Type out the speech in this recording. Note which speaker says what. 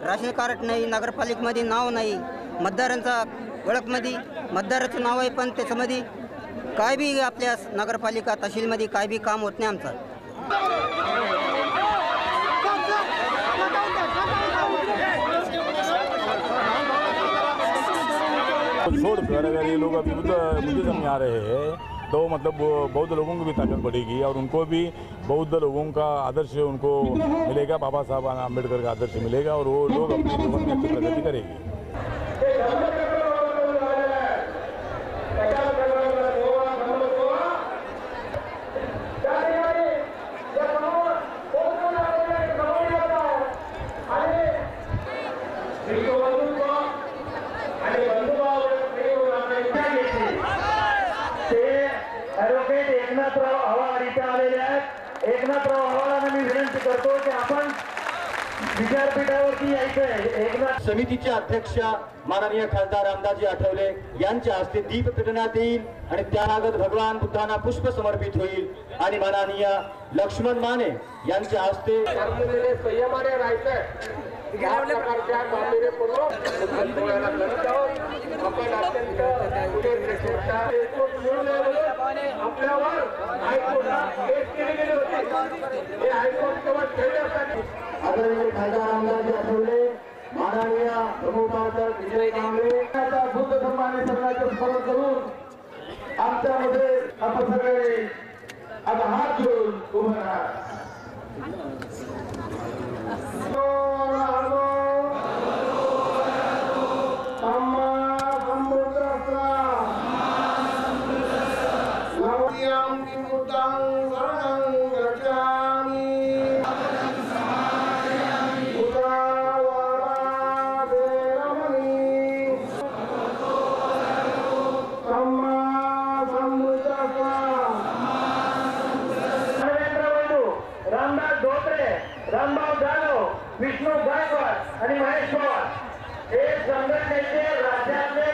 Speaker 1: Ration card नाही, नगरपालिकेमध्ये नाव नाही, मतदारांचा ओळखमध्ये मतदाराचं नाव आहे पण त्याच्यामध्ये काय बी आपल्या नगरपालिका तहसीलमध्ये काय बी काम होत नाही आमचं।
Speaker 2: छोड़कर अगर ये लोग अभी बुद्धिज्म में आ रहे हैं तो मतलब बौद्ध लोगों को भी ताकत बढ़ेगी और उनको भी बौद्ध लोगों का आदर्श उनको मिलेगा, बाबा साहब अम्बेडकर का आदर्श मिलेगा और वो लोग अपने जीवन में अच्छी प्रगति करेंगे।
Speaker 3: एकनाथराव आव्हाड इथे आलेले आहेत। एकनाथराव आव्हाडांना मी विनंती करतो की आपण विचारपीठावरती यायचंय। एकनाथ
Speaker 4: समितीचे अध्यक्ष माननीय खासदार रामदासजी आठवले यांच्या हस्ते दीप पेटवण्यात येईल आणि त्यानंतर भगवान बुद्धांना पुष्प समर्पित होईल आणि माननीय लक्ष्मण माने यांच्या हस्ते संयमाने राहायचंय। आदरणीय खासदार रामदासजी आठवले, माननीय प्रमुखांचा विजय कांबळे आता बुद्ध धर्माने सगळ्यांचे स्मरण करून आमच्यामध्ये आपण सगळे आता हात जोडून उभं राहा। रामदास धोत्रे, रामभाऊ जाधव, विष्णू गायकवाड आणि महेश पवार हे संघटनेचे राज्यातले